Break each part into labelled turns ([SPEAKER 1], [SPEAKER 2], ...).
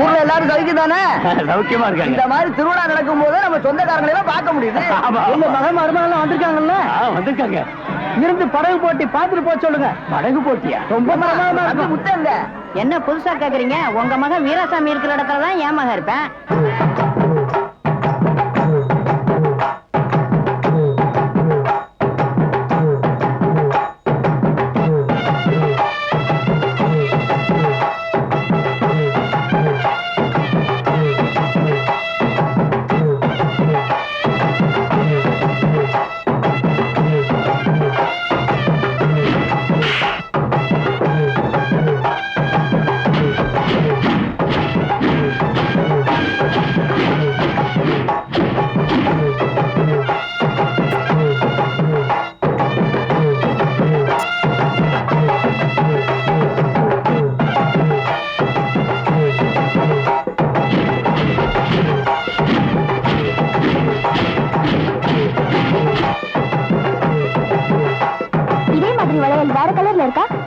[SPEAKER 1] ஊர்ல எல்லாரும் சௌக்கியதானே?
[SPEAKER 2] சௌக்கியமா இருக்காங்க.
[SPEAKER 1] இந்த மாதிரி திருவிழா நடக்கும் போது நம்ம சொந்தக்காரங்களை எல்லாம் பார்க்க முடியுது. உங்க மகன் மருமகன் வந்திருக்காங்கல்ல?
[SPEAKER 2] வந்திருக்காங்க.
[SPEAKER 1] இருந்து படகு போட்டி பார்த்துட்டு போக சொல்லுங்க.
[SPEAKER 2] படகு போட்டியா?
[SPEAKER 1] ரொம்ப முத்தங்க.
[SPEAKER 3] என்ன புதுசா கேக்குறீங்க? உங்க மகன் வீராசாமி இருக்கிற இடத்துலதான் என் மகன் இருப்பேன்.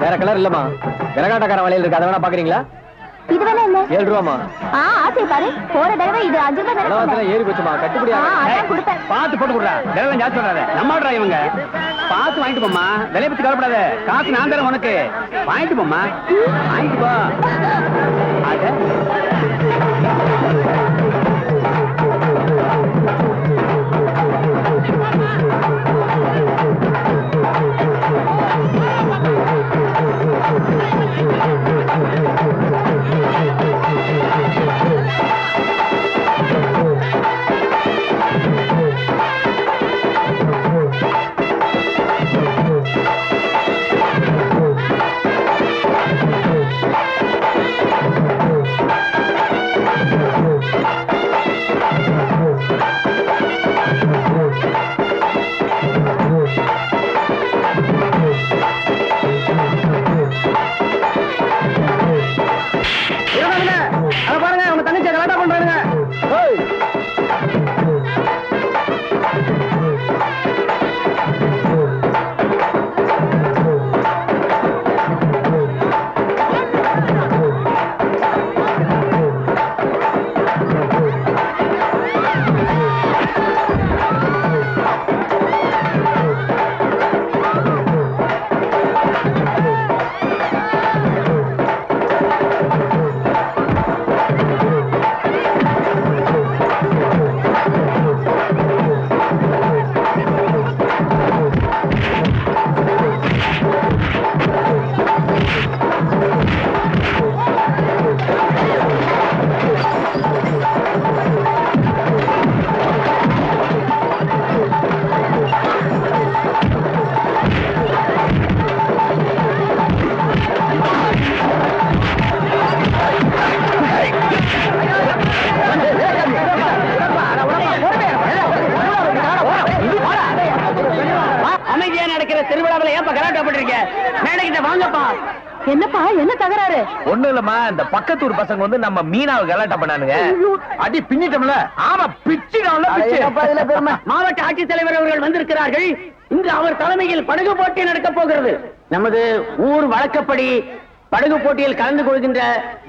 [SPEAKER 1] வேற கலர் இல்லமா, விரகாட்டக்கார வளையல் இருக்கு. அதை வேணா பாக்குறீங்களா?
[SPEAKER 3] இது வேணா என்ன?
[SPEAKER 1] 7 ரூபாமா.
[SPEAKER 3] ஆசை பாரு, போற தடவை இது 5 ரூபாய்
[SPEAKER 1] ஏறி போச்சுமா. கட்டுப்படியா?
[SPEAKER 2] பார்த்து போட்டு கொடுறா. விலை ஜாஸ்தி சொல்றாரு. நம்மளா இவங்க பார்த்து வாங்கிட்டு போமா. விலையை பத்தி கவலைப்படாத. காசு நான் தரேன் உனக்கு. வாங்கிட்டு போமா. வாங்கிட்டு போ.
[SPEAKER 3] என்னப்பா, என்ன தகராறு?
[SPEAKER 1] ஒண்ணு இல்லம்மா, இந்த பக்கத்தூர் பசங்க வந்து நம்ம மீனாவை கலாட்டா பண்ணானுங்க. அடி பின்னிட்டோம்ல. ஆமா, பிச்சிடோம்ல.
[SPEAKER 2] மாவட்ட ஆட்சித்தலைவர் அவர்கள் வந்திருக்கிறார்கள். இன்று அவர் தலைமையில் படகு போட்டி நடக்க போகிறது. நமது ஊர் வழக்கப்படி படகு போட்டியில் கலந்து கொள்கின்ற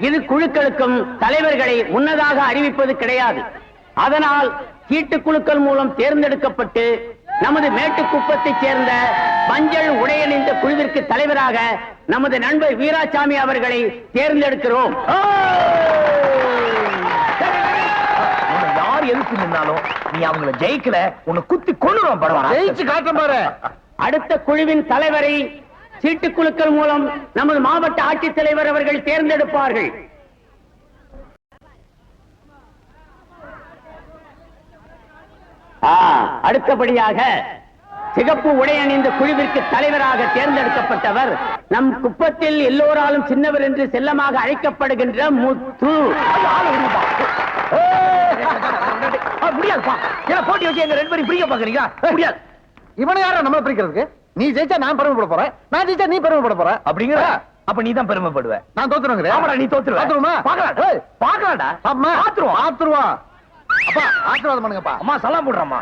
[SPEAKER 2] இரு குழுக்களுக்கும் தலைவர்களை முன்னதாக அறிவிப்பது கிடையாது. அதனால் சீட்டுக்குழுக்கள் மூலம் தேர்ந்தெடுக்கப்பட்டு நமது மேட்டுக்குப்பத்தைச் சேர்ந்த மஞ்சள் உடையணிந்த குழுவிற்கு தலைவராக நமது நண்பர் வீராசாமி அவர்களை தேர்ந்தெடுக்கிறோம்.
[SPEAKER 1] யார் எதுக்கு நின்னாலும் நீ அவங்களை ஜெயிக்கல, உன்னை குத்தி கொள்ளுறோம். பரவாயில்ல, ஜெயிச்சு காட்டும் பாரு.
[SPEAKER 2] அடுத்த குழுவின் தலைவரை சீட்டுக்குழுக்கள் மூலம் நமது மாவட்ட ஆட்சித்தலைவர் அவர்கள் தேர்ந்தெடுப்பார்கள். அடுத்தபடியாக சிகப்பு உடை அணிந்த குழுவிற்கு தலைவராக தேர்ந்தெடுக்கப்பட்டவர் நம் குப்பத்தில் எல்லோராலும் சின்னவர் என்று செல்லமாக அழைக்கப்படுகின்ற முத்து.
[SPEAKER 1] முடியாதுப்பா, போட்டி வச்சு எங்க 2 பேரும் பிரிக்க பாக்குறீங்க? முடியாது. இவனை யார நம்மள பிரிக்கிறதுக்கு? நீ ஜெயிச்சா நான் பெருமைப்பட போறேன், நான் ஜெயிச்சா நீ பெருமைப்பட போற. அப்படிங்கிற அப்ப நீ தான் பெருமைப்படுவ. நான் தோத்துருவேன். ஆமாடா, நீ தோத்துருவ. பாத்துருமா? பாக்கலாம்டா. அம்மா ஆத்துருவோம். ஆத்துருவோம். அப்பா ஆசீர்வாதம் பண்ணுங்கப்பா. அம்மா சலாம் போடுறம்மா.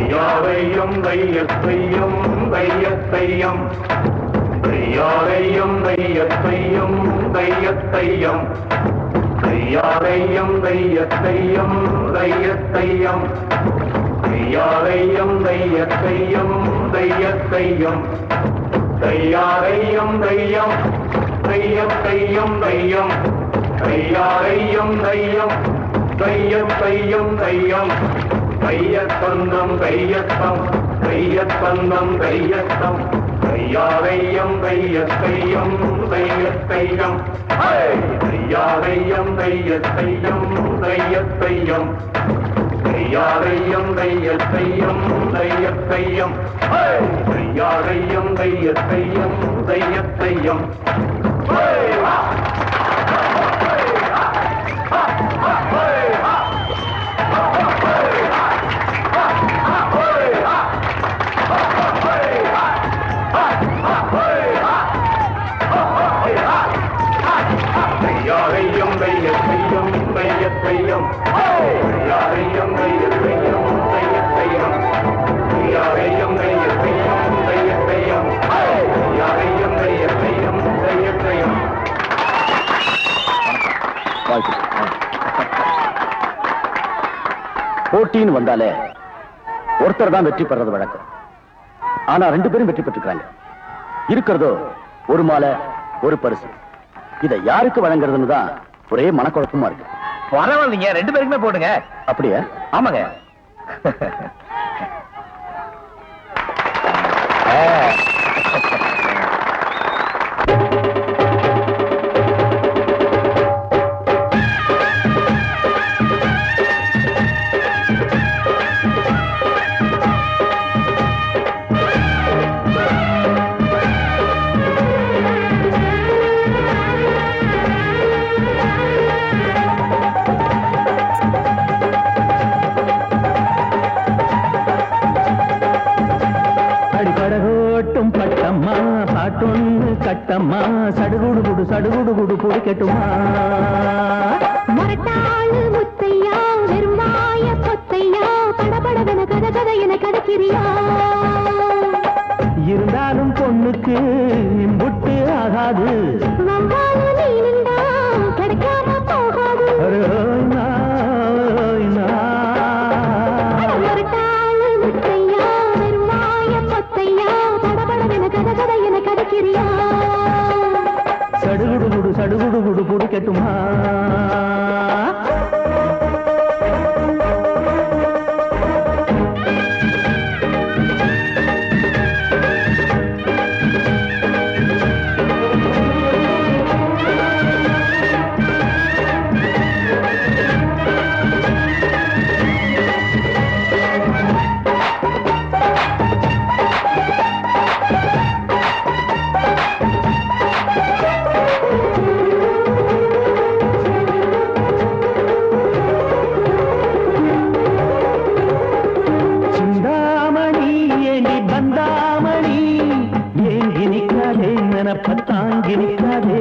[SPEAKER 4] தையாரையும் தையத்தையும் தையத்தையும் தையாரையும் தையத்தையும் தையத்தையும் தையாரையும் தையத்தையும் தையத்தையும் தையாரையும் தையத்தையும் தையத்தையும் தையாரையும் தையம் தையத்தையும் தையம் தையாரையும் தையம் தையத்தையும் தையம் தையத்தந்தம் தையத்தம் தையத்தந்தம் தையத்தம் தையாரையும் தையத்தையும் தையத்தையும் தையாரையும் தையத்தையும் தையத்தையும் தையாரையும் தையத்தையும் தையத்தையும் தையாரையும் தையத்தையும் தையத்தையும் தையாரையும் தையத்தையும் தையத்தையும் தையாரையும் தையத்தையும் தையத்தையும் தையாரையும் தையத்தையும் தையத்தையும் தையாரையும் தையத்தையும் தையத்தையும்.
[SPEAKER 1] போட்டின்னு வந்தாலே ஒருத்தர் தான் வெற்றி பெறது வழக்கம். ஆனா 2 பேரும் வெற்றி பெற்றுக்கிறாங்க. இருக்கிறதோ ஒரு மாலை ஒரு பரிசு. இதை யாருக்கு வழங்குறதுன்னு தான் ஒரே மனக்குழப்பமா இருக்கு.
[SPEAKER 5] பரவாயில்லைங்க, 2 பேருக்குமே போடுங்க.
[SPEAKER 1] அப்படியா?
[SPEAKER 5] ஆமாங்க.
[SPEAKER 2] கட்டம்மா சடுகுடு குடு சடுகுடு குடு பொடிக்கட்டுமா
[SPEAKER 6] மரட்டாளு முத்தையா வெறுமாய பொத்தையா படபடவென கத கத என கதக்கிறியா
[SPEAKER 2] இருந்தாலும் பொண்ணுக்கு இம்புட்டு ஆகாது
[SPEAKER 6] வந்தாலும் நீ நின்றா கிடைக்காம போகாது மரட்டாளு முத்தையா வெறுமாய பொத்தையா படபடவென கத கத என கதக்கிறியா
[SPEAKER 2] சடுகுடு குடு சடுகுடு குடு பொடிக்கட்டுமா பத்தாங்கி நிற்காதே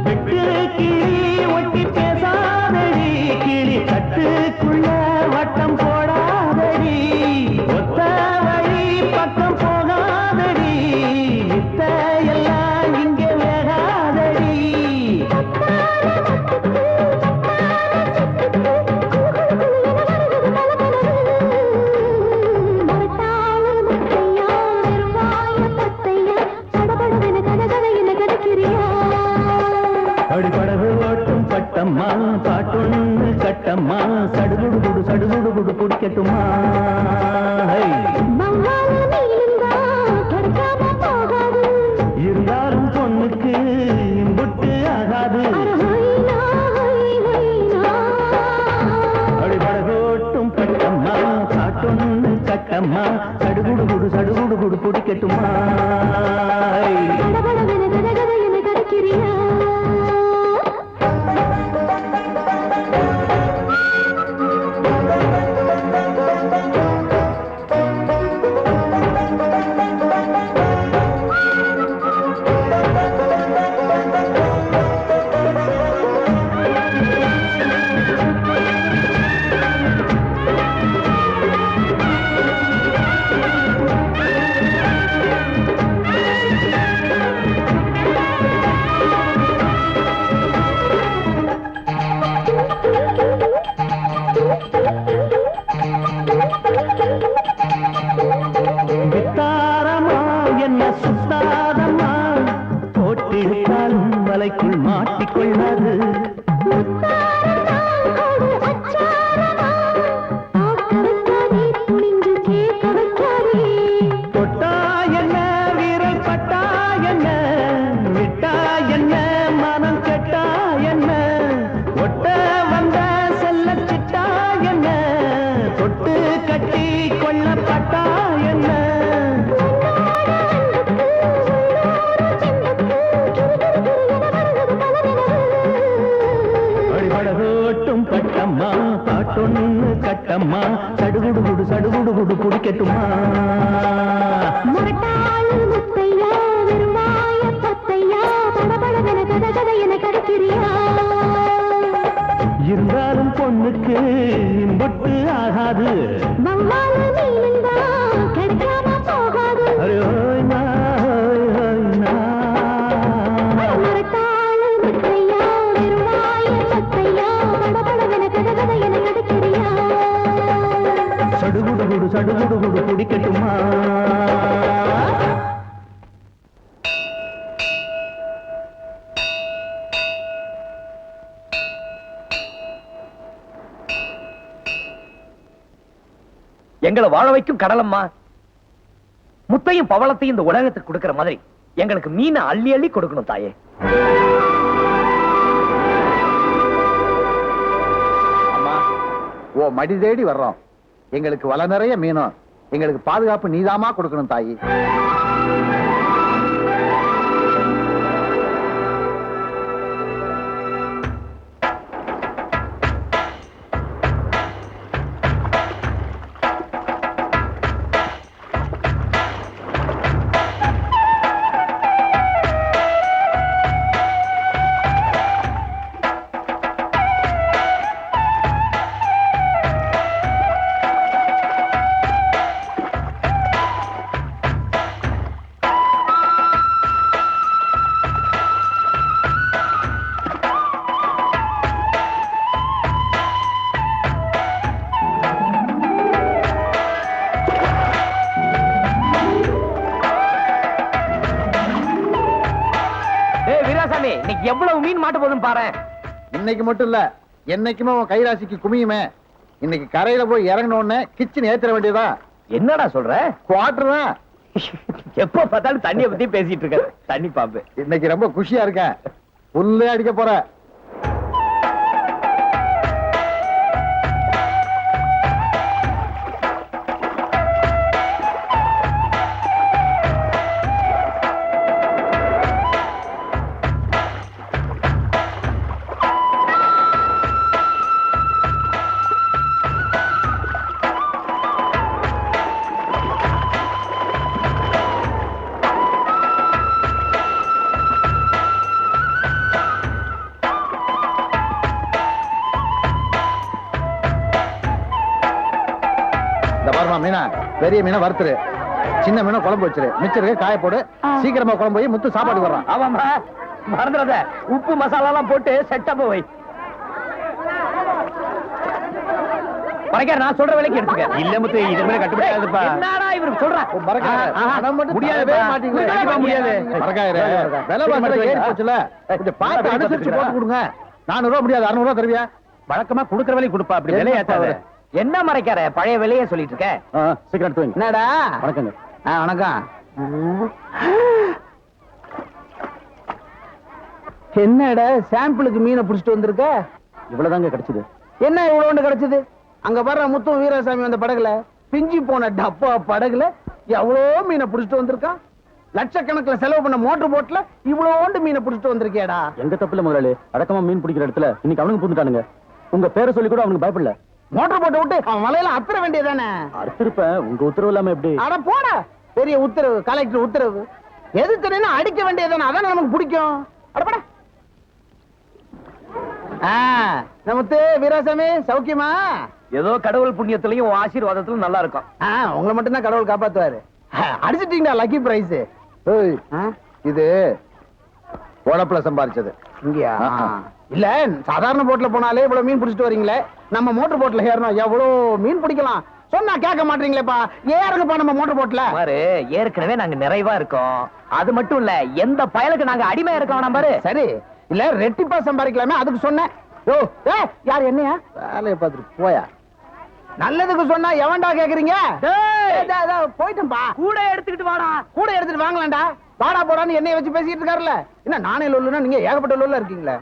[SPEAKER 2] விட்டு கிளி ஒட்டி பேசாதடி கிளி கட்டுக்குள்ள வட்டம் போடாதடி ஒத்த வழி பக்கம் போகாதடி இத்த எல்லாம் இங்கே வேகாதடி அடிபடகு ஓட்டும் பட்டம்மா பாட்டொன்னு கட்டம்மா சடுகுடு குடு சடுகுடு குடு குடிக்கட்டுமா இருந்தாலும் பொண்ணுக்கு இம்புட்டு ஆகாது அடிபடகு ஓட்டும் பட்டம்மா பாட்டொன்னு கட்டம்மா சடுகுடு குடு சடுகுடு குடு குடிக்கட்டுமா
[SPEAKER 7] ஒண்ணு கட்டம்மா சடுகுடு குடிக்கட்டுமா
[SPEAKER 6] முரட்டாளு முத்தையா வெறுமாய பொத்தையா படபடவென கதகத என கருக்கிறியா
[SPEAKER 7] இருந்தாலும் பொண்ணுக்கு இம்பொட்டு ஆகாது
[SPEAKER 6] வவ்வால மீனுந்தா கிடைக்காம போகாது
[SPEAKER 7] அரே ஓய் நா, ஓய் நா.
[SPEAKER 6] முரட்டாளு முத்தையா வெறுமாய பொத்தையா படபடவென கதகத என கருக்கிறியா
[SPEAKER 7] சடுகுடு குடிக்கட்டுமா
[SPEAKER 5] எங்களை வாழ வைக்கும் கடலம்மா. முத்தையும் பவளத்தையும் இந்த உலகத்துக்கு கொடுக்கிற மாதிரி எங்களுக்கு மீனை அள்ளி அள்ளி கொடுக்கணும் தாயே.
[SPEAKER 1] அம்மா ஓ மடி தேடி வர்றோம். எங்களுக்கு வலை நிறைய மீனும் எங்களுக்கு பாதுகாப்பு நீதாமா கொடுக்கணும் தாயி.
[SPEAKER 5] வீராசாமி, இன்னைக்கு எவ்வளவு மீன் மாட்ட போதும் பாரு.
[SPEAKER 1] இன்னைக்கு மட்டும் இல்ல, என்னைக்குமே உன் கைராசிக்கு குமியுமே. இன்னைக்கு கரையில போய் இறங்கின உடனே கிச்சன் ஏத்திர வேண்டியதா.
[SPEAKER 5] என்னடா சொல்ற?
[SPEAKER 1] குவார்டர் தான்.
[SPEAKER 5] எப்ப பார்த்தாலும் தண்ணிய பத்தி பேசிட்டு இருக்க. தண்ணி பாம்பு.
[SPEAKER 1] இன்னைக்கு ரொம்ப குஷியா இருக்கேன். புல்லே அடிக்க போற. மீனா பெரிய மீனை வறுத்துரு, சின்ன மீனை குழம்பு வச்சிரு, மிச்சருக்கு காய போடு. சீக்கிரமா குழம்பு போய் முத்து சாப்பாடு வர்றான்.
[SPEAKER 5] ஆமாமா, மறந்துடாத. உப்பு மசாலா எல்லாம் போட்டு செட்டா போய் நான் சொல்ற வேலைக்கு எடுத்துக்க. இல்ல முத்து, இது மேல கட்டுப்படாதுப்பா. என்னடா இவருக்கு சொல்றேன்?
[SPEAKER 1] முடியவே மாட்டீங்க. முடியாது. ஏறி போச்சுல, கொஞ்சம் பார்த்து அனுசரிச்சு போட்டு கொடுங்க. 400 ரூபாய் முடியாது, 600 ரூபாய் தருவியா?
[SPEAKER 5] வழக்கமா குடுக்கற வேலைக்கு கொடுப்பா. அப்படி விலையை ஏத்தாத. என்ன மறைக்கார? பழைய விலையே சொல்லிட்டு இருக்க.
[SPEAKER 1] சீக்கிரம் எடுத்து வைங்க.
[SPEAKER 2] என்னடா?
[SPEAKER 1] வணக்கங்க.
[SPEAKER 2] வணக்கம். என்னடா சாம்பிளுக்கு மீனை புடிச்சிட்டு வந்திருக்க?
[SPEAKER 1] இவ்வளவுதாங்க கிடைச்சது.
[SPEAKER 2] என்ன இவ்வளவு கிடைச்சது? அங்க வர்ற முத்து வீராசாமி வந்த படகுல, பிஞ்சி போன டப்பா படகுல எவ்வளவு மீனை புடிச்சிட்டு வந்திருக்கான். லட்சக்கணக்கில் செலவு பண்ண மோட்டர் போட்ல இவ்வளோண்டு மீனை புடிச்சிட்டு வந்திருக்கேடா.
[SPEAKER 1] எங்க தப்புல முதலாளி, அடக்கமா மீன் பிடிக்கிற இடத்துல இன்னைக்கு அவனுக்கு பூந்துட்டானுங்க. உங்க பேரை சொல்லி கூட அவனுக்கு பயப்படல.
[SPEAKER 2] மோட்டர் போட்டை விட்டு அவன் மலையில அத்துற வேண்டியதானே?
[SPEAKER 1] அறுத்திருப்பேன். உங்க உத்தரவு இல்லாம எப்படி?
[SPEAKER 2] அட போட, பெரிய உத்தரவு, கலெக்டர் உத்தரவு. எது தெரியும் அடிக்க வேண்டியதானே? அதானே நமக்கு பிடிக்கும். அடப்பட. நமத்து வீராசாமி சௌக்கியமா?
[SPEAKER 5] ஏதோ கடவுள் புண்ணியத்திலையும் ஆசீர்வாதத்திலும் நல்லா இருக்கும்.
[SPEAKER 2] உங்களை மட்டும் தான் கடவுள் காப்பாத்துவாரு. அடிச்சிட்டீங்களா லக்கி பிரைஸ்?
[SPEAKER 1] இது உழப்புல சம்பாதிச்சது.
[SPEAKER 2] இங்கயா? இல்ல, சாதாரண போட்ல போனாலே இவ்வளவு மீன் பிடிச்சிட்டு வரீங்களே, நம்ம மோட்டர் போட்ல ஏறணும் எவ்வளவு மீன் பிடிக்கலாம் சொன்னா கேட்க மாட்டீங்களேப்பா. ஏறுங்கப்பா நம்ம மோட்டர் போட்ல.
[SPEAKER 5] பாரு, ஏற்கனவே நாங்க நிறைவா இருக்கோம். அது மட்டும் இல்ல, எந்த பயலுக்கு நாங்க அடிமையா இருக்கோம் பாரு.
[SPEAKER 2] சரி, இல்ல ரெட்டிப்பா சம்பாதிக்கலாமே, அதுக்கு சொன்னேன். யோ, யார் என்னையா?
[SPEAKER 1] வேலையை பார்த்துட்டு போயா.
[SPEAKER 2] நல்லதுக்கு சொன்னா எவன்டா கேக்குறீங்க? போயிட்டேன்பா.
[SPEAKER 5] கூட எடுத்துக்கிட்டு வாடா.
[SPEAKER 2] கூட எடுத்துட்டு வாங்கலாம்டா. வாடா போடான்னு என்னைய வச்சு பேசிட்டு இருக்காருல்ல. என்ன நானே லொல்லுனா நீங்க ஏகப்பட்ட லொல்ல இருக்கீங்களே.